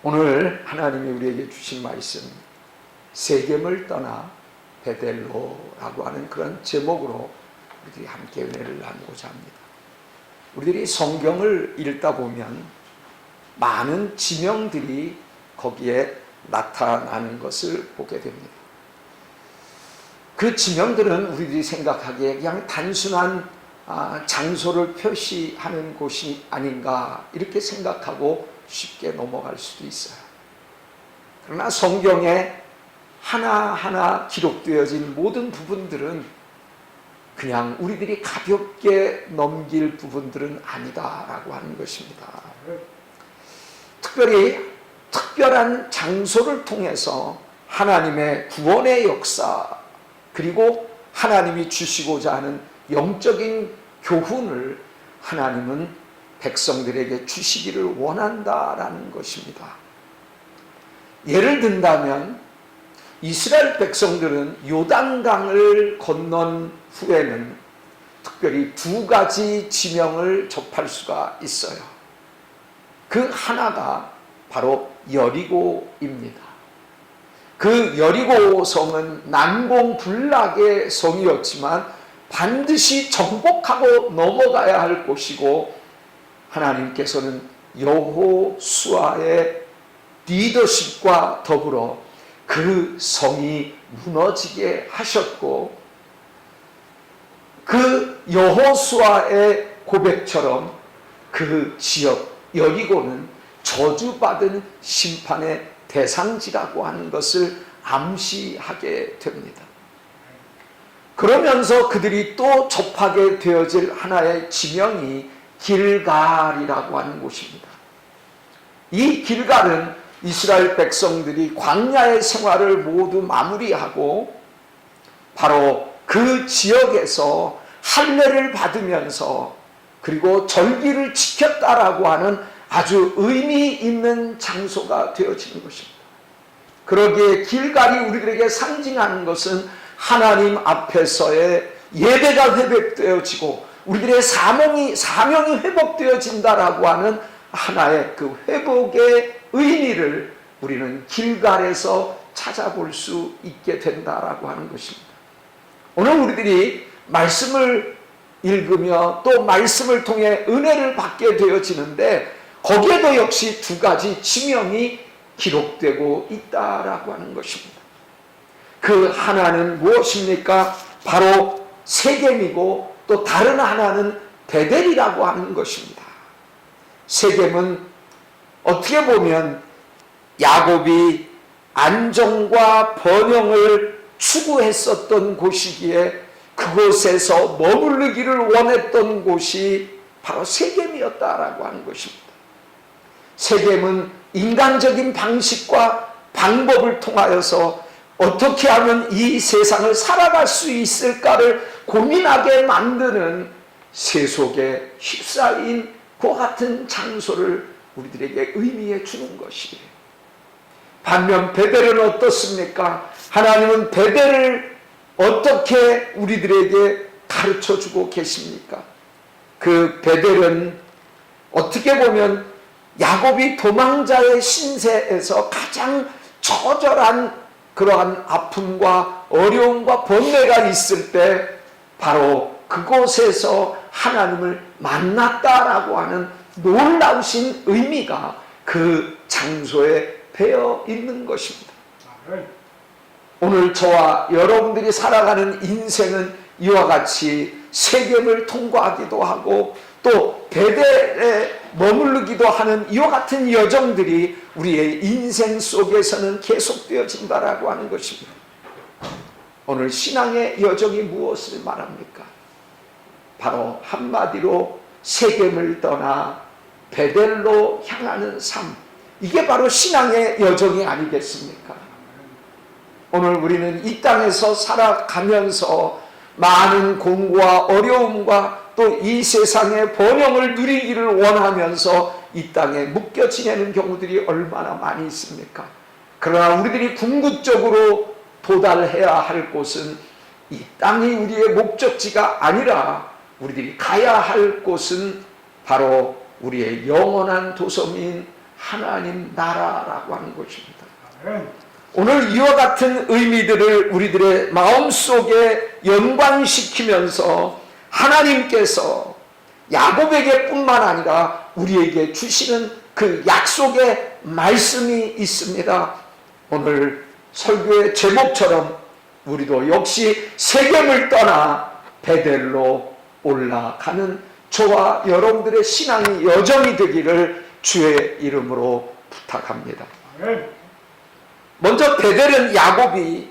오늘 하나님이 우리에게 주신 말씀, 세겜을 떠나 베델로라고 하는 그런 제목으로 우리들이 함께 은혜를 나누고자 합니다. 우리들이 성경을 읽다 보면 많은 지명들이 거기에 나타나는 것을 보게 됩니다. 그 지명들은 우리들이 생각하기에 그냥 단순한 장소를 표시하는 곳이 아닌가 이렇게 생각하고 쉽게 넘어갈 수도 있어요. 그러나 성경에 하나하나 기록되어진 모든 부분들은 그냥 우리들이 가볍게 넘길 부분들은 아니다라고 하는 것입니다. 특별히 특별한 장소를 통해서 하나님의 구원의 역사, 그리고 하나님이 주시고자 하는 영적인 교훈을 하나님은 백성들에게 주시기를 원한다라는 것입니다. 예를 든다면 이스라엘 백성들은 요단강을 건넌 후에는 특별히 두 가지 지명을 접할 수가 있어요. 그 하나가 바로 여리고입니다. 그 여리고 성은 난공불락의 성이었지만 반드시 정복하고 넘어가야 할 곳이고, 하나님께서는 여호수아의 리더십과 더불어 그 성이 무너지게 하셨고, 그 여호수아의 고백처럼 그 지역 여리고는 저주받은 심판의 대상지라고 하는 것을 암시하게 됩니다. 그러면서 그들이 또 접하게 되어질 하나의 지명이 길갈이라고 하는 곳입니다. 이 길갈은 이스라엘 백성들이 광야의 생활을 모두 마무리하고 바로 그 지역에서 할례를 받으면서 그리고 절기를 지켰다라고 하는 아주 의미 있는 장소가 되어지는 것입니다. 그러기에 길갈이 우리들에게 상징하는 것은 하나님 앞에서의 예배가 회복되어지고 우리들의 사명이 회복되어진다라고 하는 하나의 그 회복의 의미를 우리는 길갈에서 찾아볼 수 있게 된다라고 하는 것입니다. 오늘 우리들이 말씀을 읽으며 또 말씀을 통해 은혜를 받게 되어지는데, 거기에도 역시 두 가지 지명이 기록되고 있다라고 하는 것입니다. 그 하나는 무엇입니까? 바로 세겜이고 또 다른 하나는 베델이라고 하는 것입니다. 세겜은 어떻게 보면 야곱이 안정과 번영을 추구했었던 곳이기에 그곳에서 머무르기를 원했던 곳이 바로 세겜이었다라고 하는 것입니다. 세겜은 인간적인 방식과 방법을 통하여서 어떻게 하면 이 세상을 살아갈 수 있을까를 고민하게 만드는 세속에 휩싸인 그 같은 장소를 우리들에게 의미해 주는 것이에요. 반면 베델은 어떻습니까? 하나님은 베델을 어떻게 우리들에게 가르쳐 주고 계십니까? 그 베델은 어떻게 보면 야곱이 도망자의 신세에서 가장 처절한 그러한 아픔과 어려움과 번뇌가 있을 때 바로 그곳에서 하나님을 만났다라고 하는 놀라우신 의미가 그 장소에 배어 있는 것입니다. 오늘 저와 여러분들이 살아가는 인생은 이와 같이 세겜을 통과하기도 하고 또 베델에 머무르기도 하는 이와 같은 여정들이 우리의 인생 속에서는 계속되어진다라고 하는 것입니다. 오늘 신앙의 여정이 무엇을 말합니까? 바로 한마디로 세겜을 떠나 베델로 향하는 삶, 이게 바로 신앙의 여정이 아니겠습니까? 오늘 우리는 이 땅에서 살아가면서 많은 공고와 어려움과 또 이 세상의 번영을 누리기를 원하면서 이 땅에 묶여 지내는 경우들이 얼마나 많이 있습니까? 그러나 우리들이 궁극적으로 도달해야 할 곳은 이 땅이 우리의 목적지가 아니라 우리들이 가야 할 곳은 바로 우리의 영원한 도성인 하나님 나라라고 하는 것입니다. 오늘 이와 같은 의미들을 우리들의 마음속에 연관시키면서 하나님께서 야곱에게 뿐만 아니라 우리에게 주시는 그 약속의 말씀이 있습니다. 오늘 설교의 제목처럼 우리도 역시 세겜을 떠나 베델로 올라가는 저와 여러분들의 신앙이 여정이 되기를 주의 이름으로 부탁합니다. 먼저 베델은 야곱이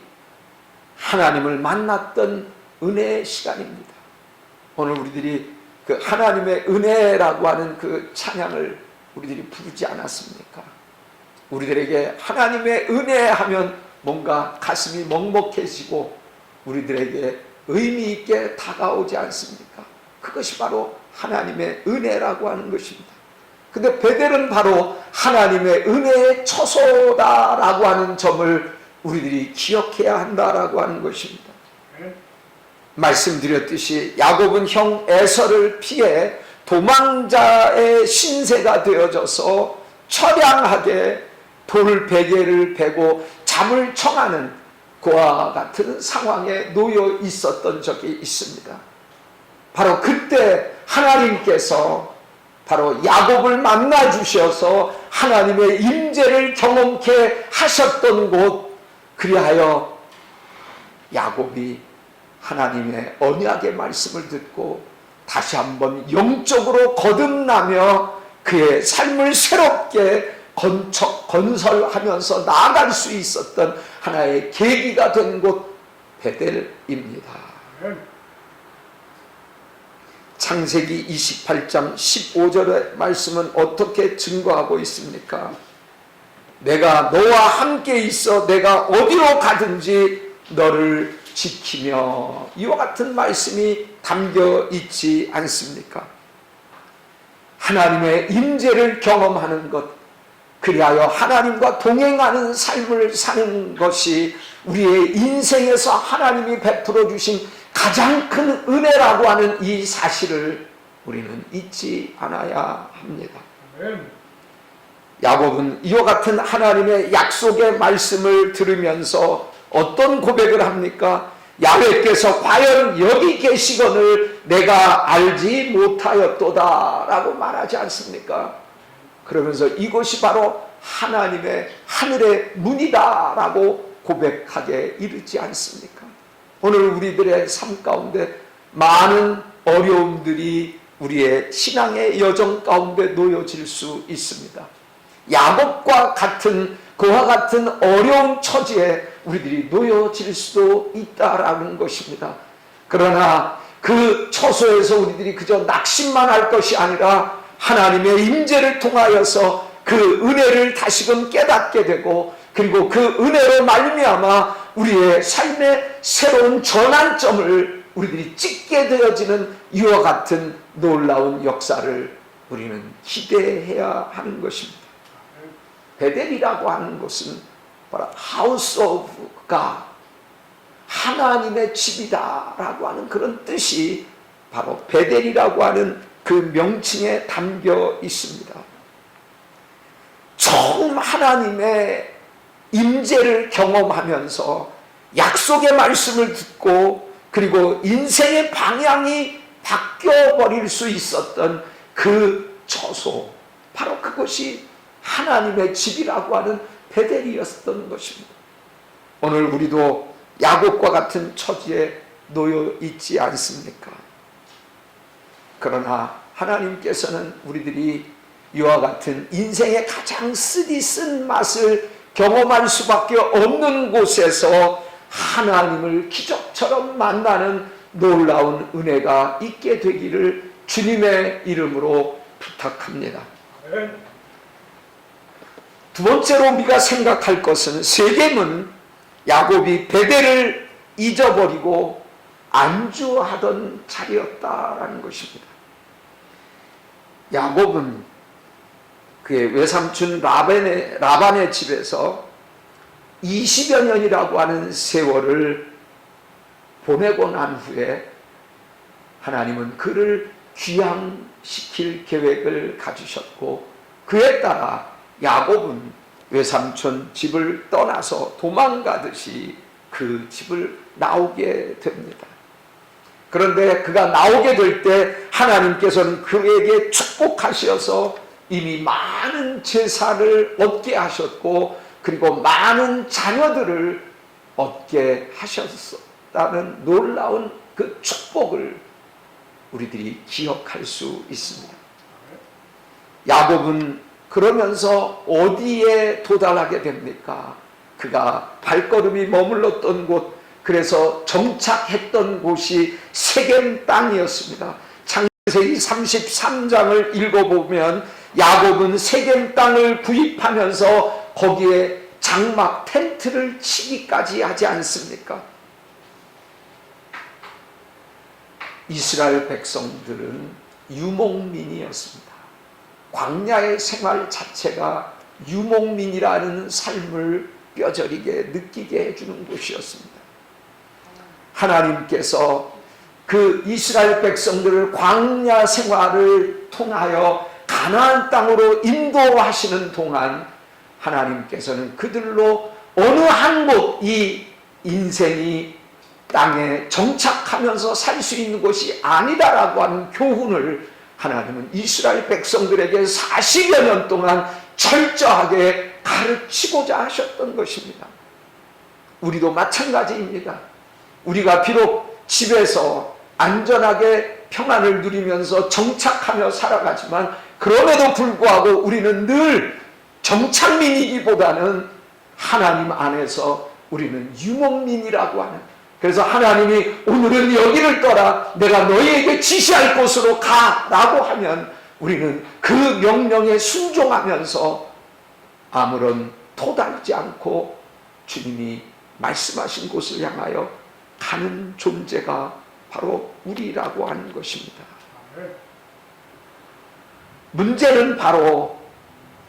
하나님을 만났던 은혜의 시간입니다. 오늘 우리들이 그 하나님의 은혜라고 하는 그 찬양을 우리들이 부르지 않았습니까? 우리들에게 하나님의 은혜 하면 뭔가 가슴이 먹먹해지고 우리들에게 의미 있게 다가오지 않습니까? 그것이 바로 하나님의 은혜라고 하는 것입니다. 근데 베델은 바로 하나님의 은혜의 처소다라고 하는 점을 우리들이 기억해야 한다라고 하는 것입니다. 말씀드렸듯이 야곱은 형 에서를 피해 도망자의 신세가 되어져서 처량하게 돌 베개를 베고 잠을 청하는 그와 같은 상황에 놓여 있었던 적이 있습니다. 바로 그때 하나님께서 바로 야곱을 만나 주셔서 하나님의 임재를 경험케 하셨던 곳, 그리하여 야곱이 하나님의 언약의 말씀을 듣고 다시 한번 영적으로 거듭나며 그의 삶을 새롭게 건설하면서 나아갈 수 있었던 하나의 계기가 된 곳 베델입니다. 창세기 28장 15절의 말씀은 어떻게 증거하고 있습니까? 내가 너와 함께 있어 내가 어디로 가든지 너를 지키며, 이와 같은 말씀이 담겨 있지 않습니까? 하나님의 임재를 경험하는 것, 그리하여 하나님과 동행하는 삶을 사는 것이 우리의 인생에서 하나님이 베풀어 주신 가장 큰 은혜라고 하는 이 사실을 우리는 잊지 않아야 합니다. 야곱은 이와 같은 하나님의 약속의 말씀을 들으면서 어떤 고백을 합니까? 야훼께서 과연 여기 계시거늘 내가 알지 못하였도다 라고 말하지 않습니까? 그러면서 이것이 바로 하나님의 하늘의 문이다 라고 고백하게 이르지 않습니까? 오늘 우리들의 삶 가운데 많은 어려움들이 우리의 신앙의 여정 가운데 놓여질 수 있습니다. 야곱과 같은 그와 같은 어려운 처지에 우리들이 놓여질 수도 있다라는 것입니다. 그러나 그 처소에서 우리들이 그저 낙심만 할 것이 아니라 하나님의 임재를 통하여서 그 은혜를 다시금 깨닫게 되고, 그리고 그 은혜로 말미암아 우리의 삶의 새로운 전환점을 우리들이 찍게 되어지는 이와 같은 놀라운 역사를 우리는 기대해야 하는 것입니다. 베델이라고 하는 것은 바로 House of God, 하나님의 집이다 라고 하는 그런 뜻이 바로 베델이라고 하는 그 명칭에 담겨 있습니다. 처음 하나님의 임재를 경험하면서 약속의 말씀을 듣고 그리고 인생의 방향이 바뀌어버릴 수 있었던 그 처소, 바로 그것이 하나님의 집이라고 하는 베델이었던 것입니다. 오늘 우리도 야곱과 같은 처지에 놓여 있지 않습니까? 그러나 하나님께서는 우리들이 이와 같은 인생의 가장 쓰디쓴 맛을 경험할 수밖에 없는 곳에서 하나님을 기적처럼 만나는 놀라운 은혜가 있게 되기를 주님의 이름으로 부탁합니다. 두 번째로 우리가 생각할 것은 세겜은 야곱이 베델을 잊어버리고 안주하던 자리였다라는 것입니다. 야곱은 그의 외삼촌 라반의 집에서 20여 년이라고 하는 세월을 보내고 난 후에 하나님은 그를 귀향시킬 계획을 가지셨고, 그에 따라 야곱은 외삼촌 집을 떠나서 도망가듯이 그 집을 나오게 됩니다. 그런데 그가 나오게 될 때 하나님께서는 그에게 축복하셔서 이미 많은 제사를 얻게 하셨고, 그리고 많은 자녀들을 얻게 하셨다는 놀라운 그 축복을 우리들이 기억할 수 있습니다. 야곱은 그러면서 어디에 도달하게 됩니까? 그가 발걸음이 머물렀던 곳, 그래서 정착했던 곳이 세겜 땅이었습니다. 창세기 33장을 읽어보면 야곱은 세겜 땅을 구입하면서 거기에 장막 텐트를 치기까지 하지 않습니까? 이스라엘 백성들은 유목민이었습니다. 광야의 생활 자체가 유목민이라는 삶을 뼈저리게 느끼게 해주는 곳이었습니다. 하나님께서 그 이스라엘 백성들을 광야 생활을 통하여 가나안 땅으로 인도하시는 동안 하나님께서는 그들로 어느 한 곳 이 인생이 땅에 정착하면서 살 수 있는 것이 아니다라고 하는 교훈을 하나님은 이스라엘 백성들에게 40여 년 동안 철저하게 가르치고자 하셨던 것입니다. 우리도 마찬가지입니다. 우리가 비록 집에서 안전하게 평안을 누리면서 정착하며 살아가지만 그럼에도 불구하고 우리는 늘 정착민이기보다는 하나님 안에서 우리는 유목민이라고 하는, 그래서 하나님이 오늘은 여기를 떠라, 내가 너희에게 지시할 곳으로 가라고 하면 우리는 그 명령에 순종하면서 아무런 토달지 않고 주님이 말씀하신 곳을 향하여 가는 존재가 바로 우리라고 하는 것입니다. 문제는 바로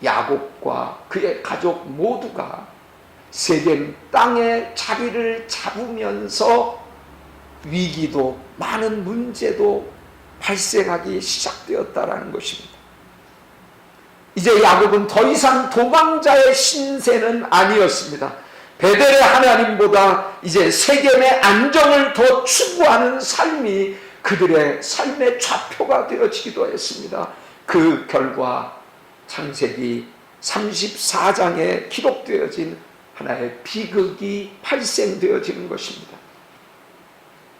야곱과 그의 가족 모두가 세겜 땅의 자리를 잡으면서 위기도 많은 문제도 발생하기 시작되었다라는 것입니다. 이제 야곱은 더 이상 도망자의 신세는 아니었습니다. 베델의 하나님보다 이제 세겜의 안정을 더 추구하는 삶이 그들의 삶의 좌표가 되어지기도 했습니다. 그 결과 창세기 34장에 기록되어진 하나의 비극이 발생되어지는 것입니다.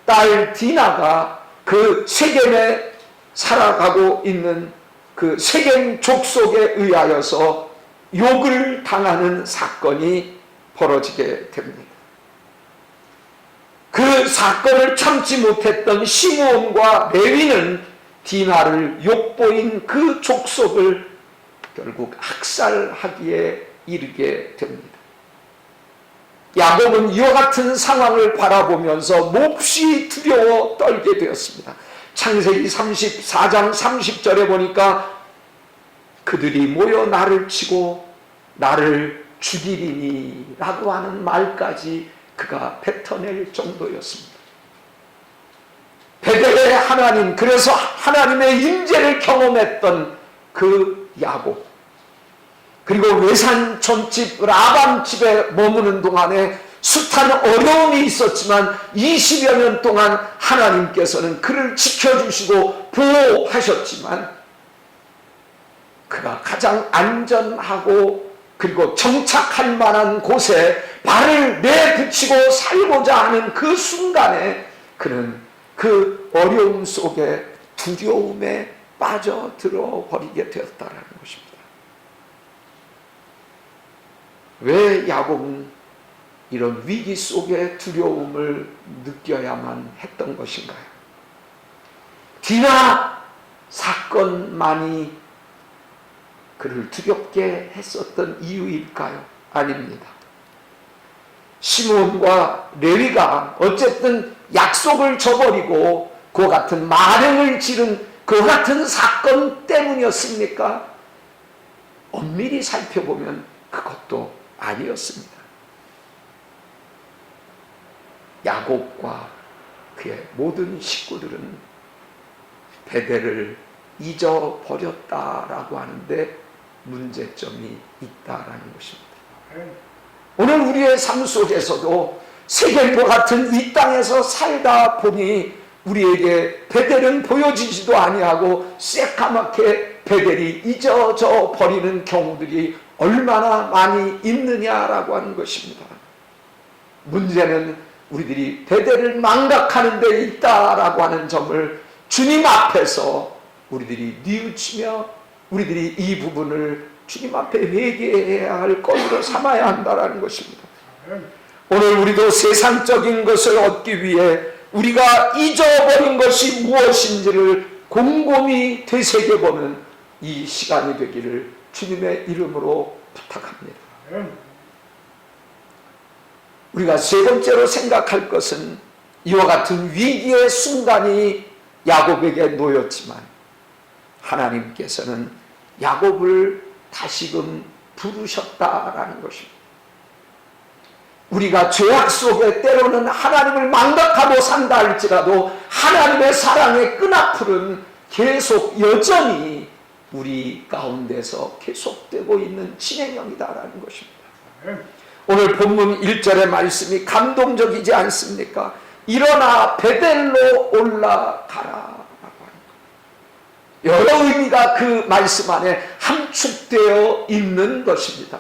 딸 디나가 그 세겜에 살아가고 있는 그 세겜 족속에 의하여서 욕을 당하는 사건이 벌어지게 됩니다. 그 사건을 참지 못했던 시므온과 레위는 디나를 욕보인 그 족속을 결국 학살하기에 이르게 됩니다. 야곱은 이와 같은 상황을 바라보면서 몹시 두려워 떨게 되었습니다. 창세기 34장 30절에 보니까 그들이 모여 나를 치고 나를 죽이리니 라고 하는 말까지 그가 뱉어낼 정도였습니다. 베델의 하나님, 그래서 하나님의 임재를 경험했던 그 야곱, 그리고 외산촌집 라반 집에 머무는 동안에 숱한 어려움이 있었지만 20여 년 동안 하나님께서는 그를 지켜주시고 보호하셨지만 그가 가장 안전하고 그리고 정착할 만한 곳에 발을 내붙이고 살고자 하는 그 순간에 그는 그 어려움 속에 두려움에 빠져들어 버리게 되었다는 것입니다. 왜 야곱은 이런 위기 속에 두려움을 느껴야만 했던 것인가요? 디나 사건만이 그를 두렵게 했었던 이유일까요? 아닙니다. 시므온과 레위가 어쨌든 약속을 저버리고 그 같은 만행을 지른 그 같은 사건 때문이었습니까? 엄밀히 살펴보면 그것도 아니었습니다. 야곱과 그의 모든 식구들은 베델을 잊어버렸다라고 하는데 문제점이 있다라는 것입니다. 오늘 우리의 삶 속에서도 세겜과 같은 이 땅에서 살다 보니 우리에게 베델은 보여지지도 아니하고 새까맣게 베델이 잊어져 버리는 경우들이 얼마나 많이 있느냐라고 하는 것입니다. 문제는 우리들이 베델을 망각하는 데 있다라고 하는 점을 주님 앞에서 우리들이 뉘우치며 우리들이 이 부분을 주님 앞에 회개해야 할 것으로 삼아야 한다는 것입니다. 오늘 우리도 세상적인 것을 얻기 위해 우리가 잊어버린 것이 무엇인지를 곰곰이 되새겨보는 이 시간이 되기를 주님의 이름으로 부탁합니다. 우리가 세 번째로 생각할 것은 이와 같은 위기의 순간이 야곱에게 놓였지만 하나님께서는 야곱을 다시금 부르셨다라는 것입니다. 우리가 죄악 속에 때로는 하나님을 망각하고 산다 할지라도 하나님의 사랑의 끈앞풀은 계속 여전히 우리 가운데서 계속되고 있는 진행형이다라는 것입니다. 오늘 본문 1절의 말씀이 감동적이지 않습니까? 일어나 베델로 올라가라. 여러 의미가 그 말씀 안에 함축되어 있는 것입니다.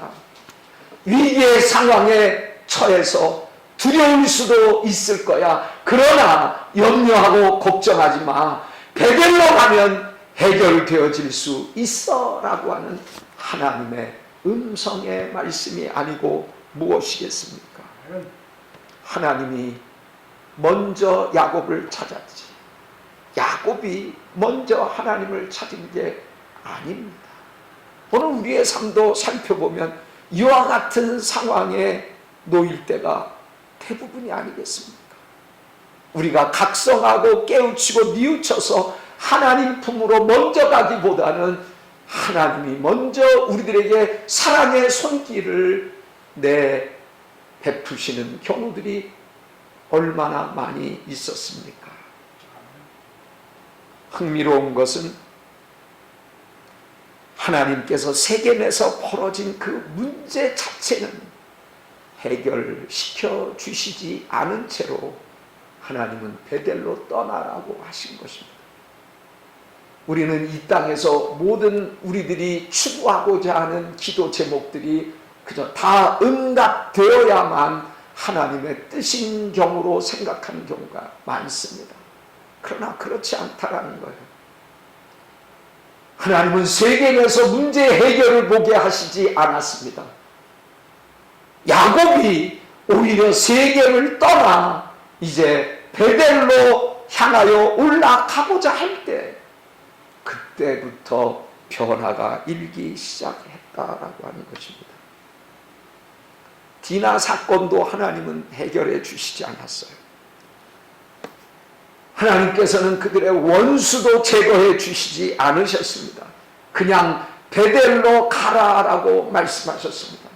위기의 상황에 처해서 두려울 수도 있을 거야. 그러나 염려하고 걱정하지 마. 베델로 가면 해결되어질 수 있어 라고 하는 하나님의 음성의 말씀이 아니고 무엇이겠습니까? 하나님이 먼저 야곱을 찾았지 야곱이 먼저 하나님을 찾은 게 아닙니다. 오늘 우리의 삶도 살펴보면 이와 같은 상황에 놓일 때가 대부분이 아니겠습니까? 우리가 각성하고 깨우치고 뉘우쳐서 하나님 품으로 먼저 가기보다는 하나님이 먼저 우리들에게 사랑의 손길을 베푸시는 경우들이 얼마나 많이 있었습니까? 흥미로운 것은 하나님께서 세겜에서 벌어진 그 문제 자체는 해결시켜 주시지 않은 채로 하나님은 베델로 떠나라고 하신 것입니다. 우리는 이 땅에서 모든 우리들이 추구하고자 하는 기도 제목들이 그저 다 응답되어야만 하나님의 뜻인 경우로 생각하는 경우가 많습니다. 그러나 그렇지 않다라는 거예요. 하나님은 세겜에서 문제 해결을 보게 하시지 않았습니다. 야곱이 오히려 세겜을 떠나 이제 베델로 향하여 올라가고자 할 때 그때부터 변화가 일기 시작했다라고 하는 것입니다. 디나 사건도 하나님은 해결해 주시지 않았어요. 하나님께서는 그들의 원수도 제거해 주시지 않으셨습니다. 그냥 베델로 가라라고 말씀하셨습니다.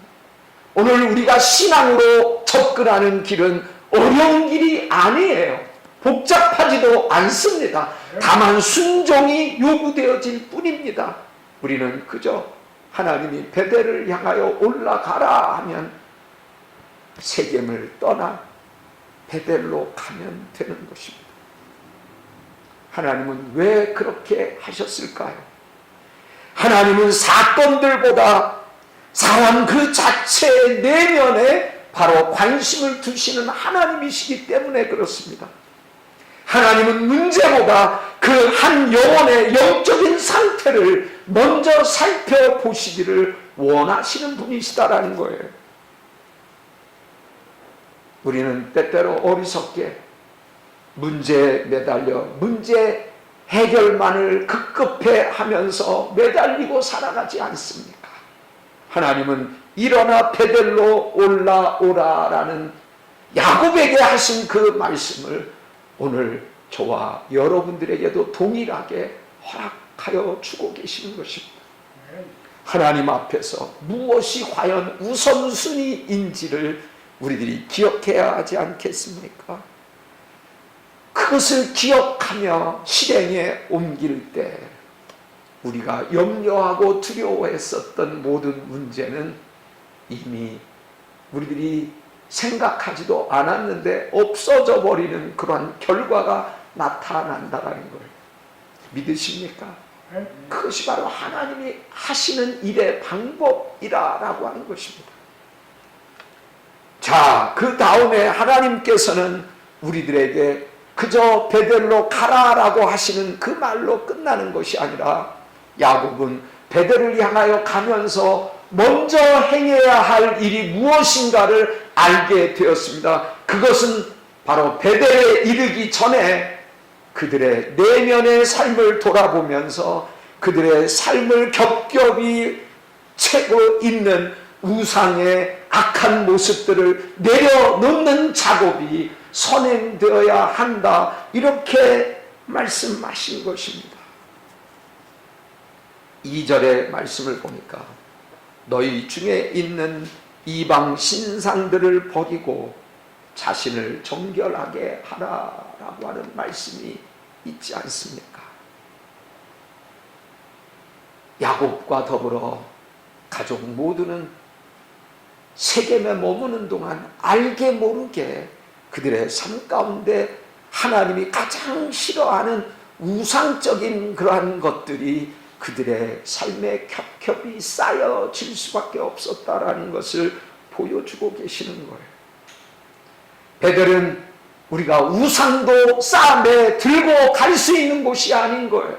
오늘 우리가 신앙으로 접근하는 길은 어려운 길이 아니에요. 복잡하지도 않습니다. 다만 순종이 요구되어질 뿐입니다. 우리는 그저 하나님이 베델을 향하여 올라가라 하면 세겜을 떠나 베델로 가면 되는 것입니다. 하나님은 왜 그렇게 하셨을까요? 하나님은 사건들보다 사람 그 자체의 내면에 바로 관심을 두시는 하나님이시기 때문에 그렇습니다. 하나님은 문제보다 그 한 영혼의 영적인 상태를 먼저 살펴보시기를 원하시는 분이시다라는 거예요. 우리는 때때로 어리석게 문제에 매달려 문제 해결만을 급급해 하면서 매달리고 살아가지 않습니까? 하나님은 일어나 베델로 올라오라라는 야곱에게 하신 그 말씀을 오늘 저와 여러분들에게도 동일하게 허락하여 주고 계시는 것입니다. 하나님 앞에서 무엇이 과연 우선순위인지를 우리들이 기억해야 하지 않겠습니까? 그것을 기억하며 실행에 옮길 때 우리가 염려하고 두려워했었던 모든 문제는 이미 우리들이 생각하지도 않았는데 없어져 버리는 그러한 결과가 나타난다는 걸 믿으십니까? 그것이 바로 하나님이 하시는 일의 방법이라고 하는 것입니다. 자, 그 다음에 하나님께서는 우리들에게 그저 베델로 가라라고 하시는 그 말로 끝나는 것이 아니라 야곱은 베델을 향하여 가면서 먼저 행해야 할 일이 무엇인가를 알게 되었습니다. 그것은 바로 베델에 이르기 전에 그들의 내면의 삶을 돌아보면서 그들의 삶을 겹겹이 채고 있는 우상의 악한 모습들을 내려놓는 작업이 선행되어야 한다, 이렇게 말씀하신 것입니다. 2절의 말씀을 보니까 너희 중에 있는 이방 신상들을 버리고 자신을 정결하게 하라라고 하는 말씀이 있지 않습니까? 야곱과 더불어 가족 모두는 세겜에 머무는 동안 알게 모르게 그들의 삶 가운데 하나님이 가장 싫어하는 우상적인 그러한 것들이 그들의 삶에 겹겹이 쌓여질 수밖에 없었다라는 것을 보여주고 계시는 거예요. 베델은 우리가 우상도 싸매 들고 갈 수 있는 곳이 아닌 거예요.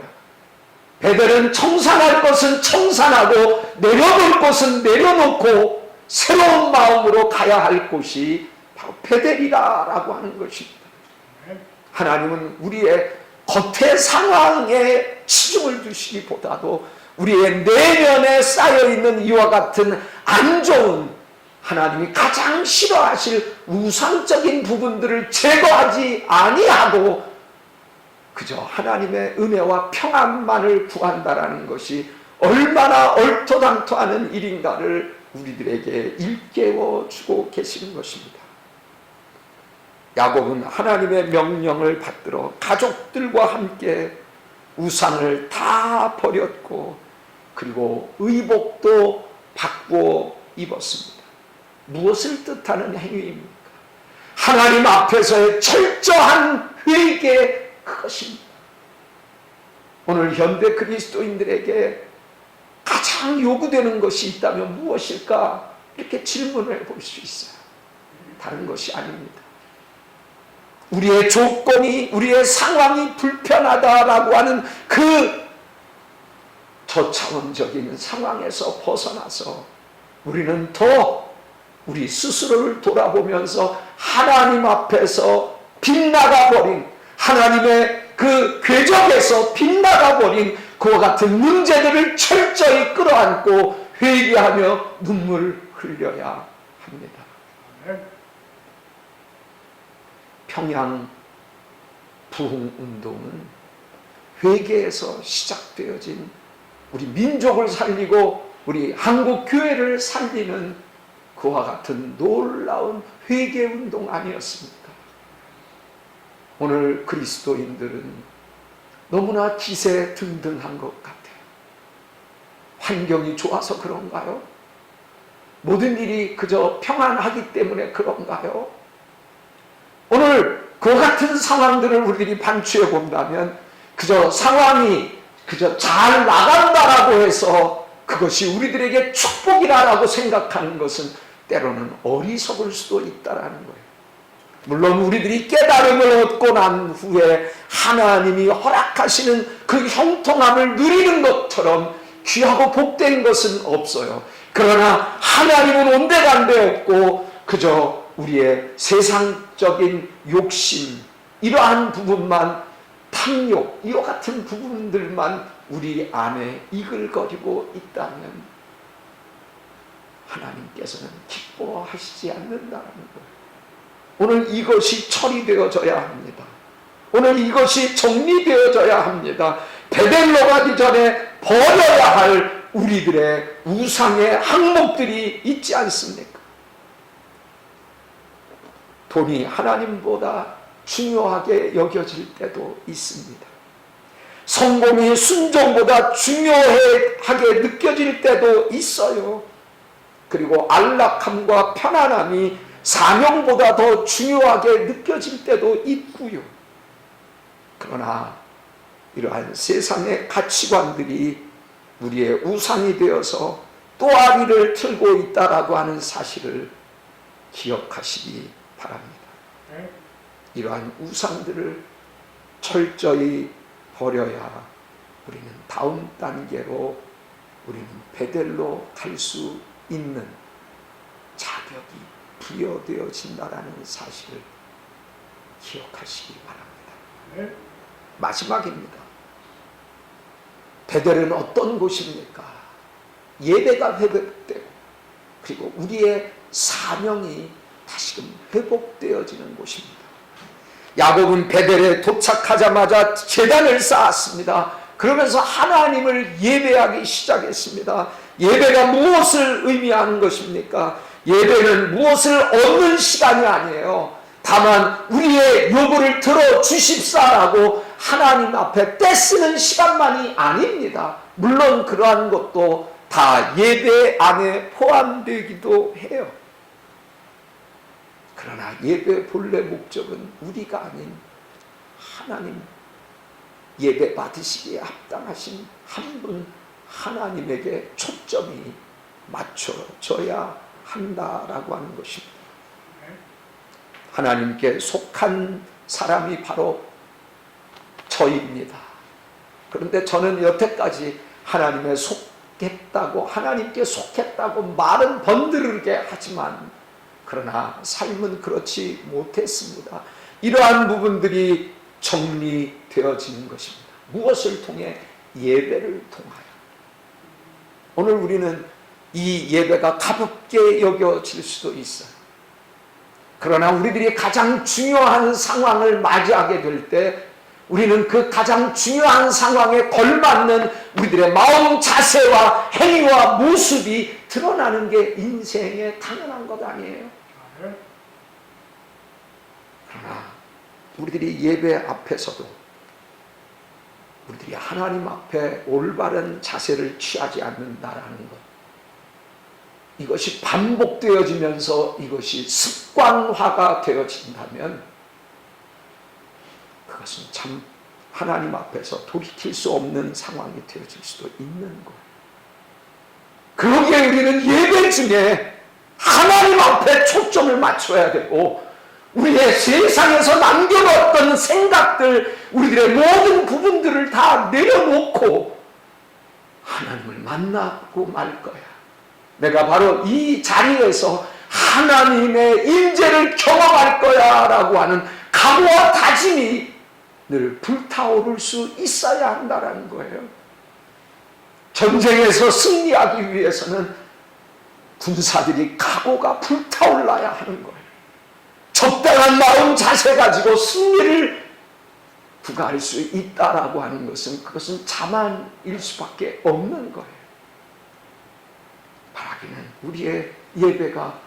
베델은 청산할 것은 청산하고 내려놓을 것은 내려놓고 새로운 마음으로 가야 할 곳이 바로 베델이라고 하는 것입니다. 하나님은 우리의 겉의 상황에 치중을 두시기보다도 우리의 내면에 쌓여있는 이와 같은 안 좋은, 하나님이 가장 싫어하실 우상적인 부분들을 제거하지 아니하고 그저 하나님의 은혜와 평안만을 구한다라는 것이 얼마나 얼토당토하는 일인가를 우리들에게 일깨워 주고 계시는 것입니다. 야곱은 하나님의 명령을 받들어 가족들과 함께 우상을 다 버렸고 그리고 의복도 바꾸어 입었습니다. 무엇을 뜻하는 행위입니까? 하나님 앞에서의 철저한 회개, 그것입니다. 오늘 현대 그리스도인들에게 가장 요구되는 것이 있다면 무엇일까? 이렇게 질문을 볼 수 있어요. 다른 것이 아닙니다. 우리의 조건이, 우리의 상황이 불편하다라고 하는 그 저차원적인 상황에서 벗어나서 우리는 더 우리 스스로를 돌아보면서 하나님 앞에서 빗나가버린, 하나님의 그 궤적에서 빗나가버린 그와 같은 문제들을 철저히 끌어안고 회개하며 눈물을 흘려야 합니다. 평양 부흥운동은 회개에서 시작되어진 우리 민족을 살리고 우리 한국교회를 살리는 그와 같은 놀라운 회개운동 아니었습니까? 오늘 그리스도인들은 너무나 기세등등한 것 같아요. 환경이 좋아서 그런가요? 모든 일이 그저 평안하기 때문에 그런가요? 오늘 그 같은 상황들을 우리들이 반추해 본다면 그저 상황이 그저 잘 나간다라고 해서 그것이 우리들에게 축복이라고 생각하는 것은 때로는 어리석을 수도 있다라는 거예요. 물론 우리들이 깨달음을 얻고 난 후에 하나님이 허락하시는 그 형통함을 누리는 것처럼 귀하고 복된 것은 없어요. 그러나 하나님은 온데간데 없고 그저 우리의 세상적인 욕심, 이러한 부분만, 탐욕, 이와 같은 부분들만 우리 안에 이글거리고 있다면 하나님께서는 기뻐하시지 않는다는 거예요. 오늘 이것이 처리되어져야 합니다. 오늘 이것이 정리되어져야 합니다. 베델로 가기 전에 버려야 할 우리들의 우상의 항목들이 있지 않습니까? 돈이 하나님보다 중요하게 여겨질 때도 있습니다. 성공이 순종보다 중요하게 느껴질 때도 있어요. 그리고 안락함과 편안함이 사명보다 더 중요하게 느껴질 때도 있고요. 그러나 이러한 세상의 가치관들이 우리의 우상이 되어서 또아리를 틀고 있다라고 하는 사실을 기억하시기 바랍니다. 이러한 우상들을 철저히 버려야 우리는 다음 단계로 우리는 베델로 갈 수 있는 자격이 부여되어진다라는 사실을 기억하시기 바랍니다. 마지막입니다. 베델은 어떤 곳입니까? 예배가 회복되고 그리고 우리의 사명이 다시금 회복되어지는 곳입니다. 야곱은 베델에 도착하자마자 제단을 쌓았습니다. 그러면서 하나님을 예배하기 시작했습니다. 예배가 무엇을 의미하는 것입니까? 예배는 무엇을 얻는 시간이 아니에요. 다만 우리의 요구를 들어주십사라고 하나님 앞에 떼쓰는 시간만이 아닙니다. 물론 그러한 것도 다 예배 안에 포함되기도 해요. 그러나 예배의 본래 목적은 우리가 아닌 하나님, 예배 받으시기에 합당하신 한 분 하나님에게 초점이 맞춰져야 한다라고 하는 것입니다. 하나님께 속한 사람이 바로 저입니다. 그런데 저는 여태까지 하나님에 속했다고, 하나님께 속했다고 말은 번드르게 하지만 그러나 삶은 그렇지 못했습니다. 이러한 부분들이 정리되어지는 것입니다. 무엇을 통해? 예배를 통하여. 오늘 우리는 이 예배가 가볍게 여겨질 수도 있어요. 그러나 우리들이 가장 중요한 상황을 맞이하게 될 때 우리는 그 가장 중요한 상황에 걸맞는 우리들의 마음 자세와 행위와 모습이 드러나는 게 인생의 당연한 것 아니에요? 그러나 우리들이 예배 앞에서도 우리들이 하나님 앞에 올바른 자세를 취하지 않는다라는 것, 이것이 반복되어지면서 이것이 습관화가 되어진다면 그것은 참 하나님 앞에서 돌이킬 수 없는 상황이 되어질 수도 있는 거예요. 그러기에 우리는 예배 중에 하나님 앞에 초점을 맞춰야 되고 우리의 세상에서 남겨놓았던 생각들, 우리들의 모든 부분들을 다 내려놓고 하나님을 만나고 말 거야. 내가 바로 이 자리에서 하나님의 임재를 경험할 거야 라고 하는 각오와 다짐이 늘 불타오를 수 있어야 한다는 거예요. 전쟁에서 승리하기 위해서는 군사들이 각오가 불타올라야 하는 거예요. 적당한 마음 자세 가지고 승리를 부과할 수 있다라고 하는 것은 그것은 자만일 수밖에 없는 거예요. 바라기는 우리의 예배가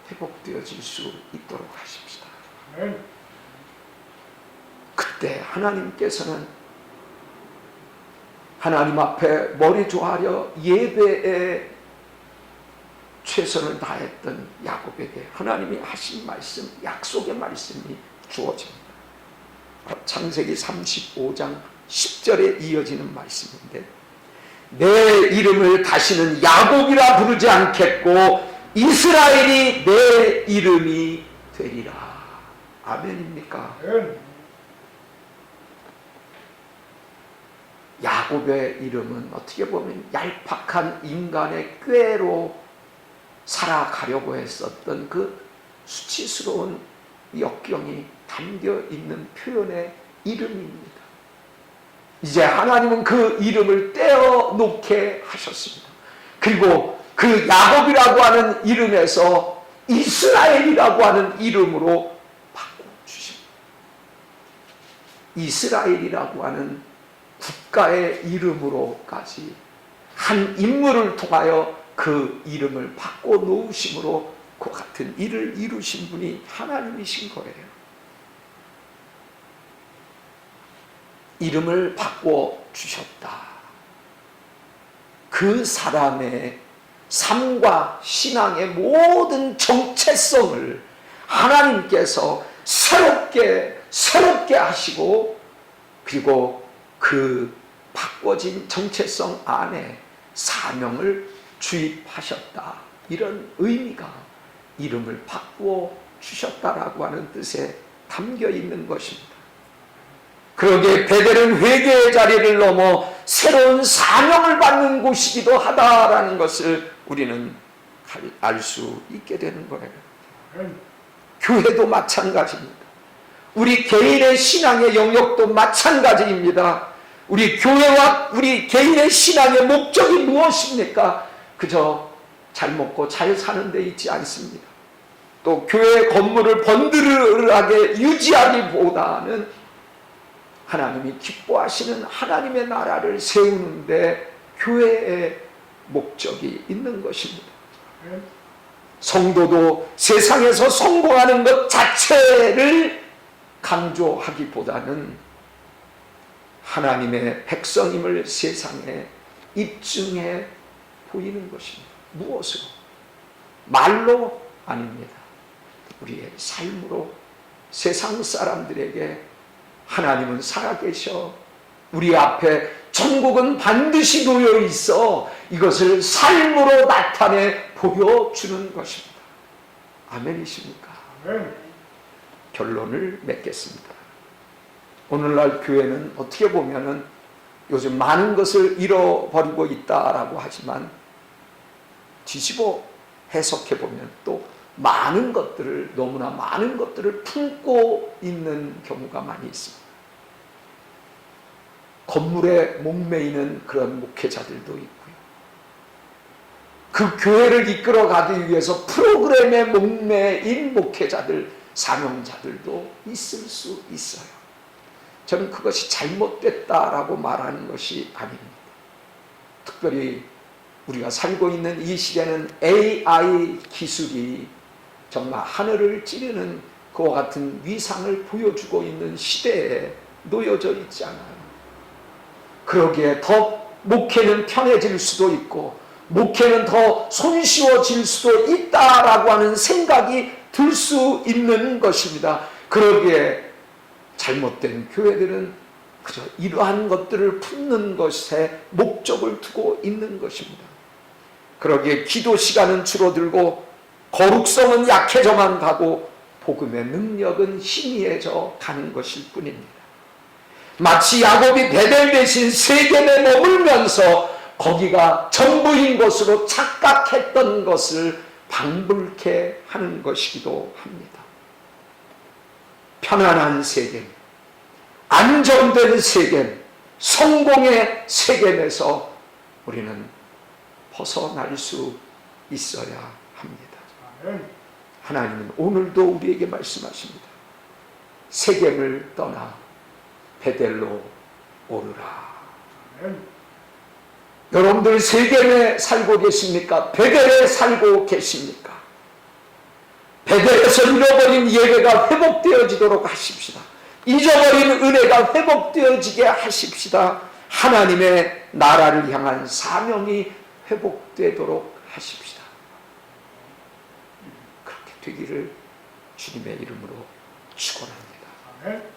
회복되어질 수 있도록 하십시다. 그때 하나님께서는 하나님 앞에 머리 조아려 예배에 최선을 다했던 야곱에게 하나님이 하신 말씀, 약속의 말씀이 주어집니다. 창세기 35장 10절에 이어지는 말씀인데, 내 이름을 다시는 야곱이라 부르지 않겠고 이스라엘이 내 이름이 되리라. 아멘입니까? 야곱의 이름은 어떻게 보면 얄팍한 인간의 꾀로 살아가려고 했었던 그 수치스러운 역경이 담겨있는 표현의 이름입니다. 이제 하나님은 그 이름을 떼어놓게 하셨습니다. 그리고 그 야곱이라고 하는 이름에서 이스라엘이라고 하는 이름으로 바꿔주십니다. 이스라엘이라고 하는 국가의 이름으로까지 한 인물을 통하여 그 이름을 바꿔 놓으심으로 그 같은 일을 이루신 분이 하나님이신 거예요. 이름을 바꿔 주셨다. 그 사람의 삶과 신앙의 모든 정체성을 하나님께서 새롭게 하시고, 그리고 그 바꿔진 정체성 안에 사명을 주입하셨다. 이런 의미가 이름을 바꾸어 주셨다라고 하는 뜻에 담겨 있는 것입니다. 그러기에 베델은 회개의 자리를 넘어 새로운 사명을 받는 곳이기도 하다라는 것을 우리는 알 수 있게 되는 거예요. 교회도 마찬가지입니다. 우리 개인의 신앙의 영역도 마찬가지입니다. 우리 교회와 우리 개인의 신앙의 목적이 무엇입니까? 그저 잘 먹고 잘 사는 데 있지 않습니다. 또 교회 건물을 번들하게 유지하기보다는 하나님이 기뻐하시는 하나님의 나라를 세우는데 교회의 목적이 있는 것입니다. 성도도 세상에서 성공하는 것 자체를 강조하기보다는 하나님의 백성임을 세상에 입증해 보이는 것입니다. 무엇으로? 말로 아닙니다. 우리의 삶으로 세상 사람들에게 하나님은 살아계셔, 우리 앞에 천국은 반드시 놓여 있어, 이것을 삶으로 나타내 보여주는 것입니다. 아멘이십니까? 아멘. 결론을 맺겠습니다. 오늘날 교회는 어떻게 보면은 요즘 많은 것을 잃어버리고 있다라고 하지만 뒤집어 해석해 보면 또 많은 것들을, 너무나 많은 것들을 품고 있는 경우가 많이 있습니다. 건물에 목매이는 그런 목회자들도 있고요. 그 교회를 이끌어가기 위해서 프로그램에 목매인 목회자들, 사명자들도 있을 수 있어요. 저는 그것이 잘못됐다라고 말하는 것이 아닙니다. 특별히 우리가 살고 있는 이 시대는 AI 기술이 정말 하늘을 찌르는 그와 같은 위상을 보여주고 있는 시대에 놓여져 있지 않아요. 그러기에 더 목회는 편해질 수도 있고 목회는 더 손쉬워질 수도 있다라고 하는 생각이 들 수 있는 것입니다. 그러기에 잘못된 교회들은 그저 이러한 것들을 품는 것에 목적을 두고 있는 것입니다. 그러기에 기도 시간은 줄어들고 거룩성은 약해져만 가고 복음의 능력은 희미해져 가는 것일 뿐입니다. 마치 야곱이 베델 대신 세겜에 머물면서 거기가 전부인 것으로 착각했던 것을 방불케 하는 것이기도 합니다. 편안한 세겜, 안정된 세겜, 성공의 세겜에서 우리는 벗어날 수 있어야 합니다. 하나님은 오늘도 우리에게 말씀하십니다. 세겜을 떠나 베델로 오르라. 여러분들 세겜에 살고 계십니까? 베델에 살고 계십니까? 베델에서 잃어버린 예배가 회복되어지도록 하십시다. 잊어버린 은혜가 회복되어지게 하십시다. 하나님의 나라를 향한 사명이 회복되도록 하십시다. 그렇게 되기를 주님의 이름으로 축원합니다.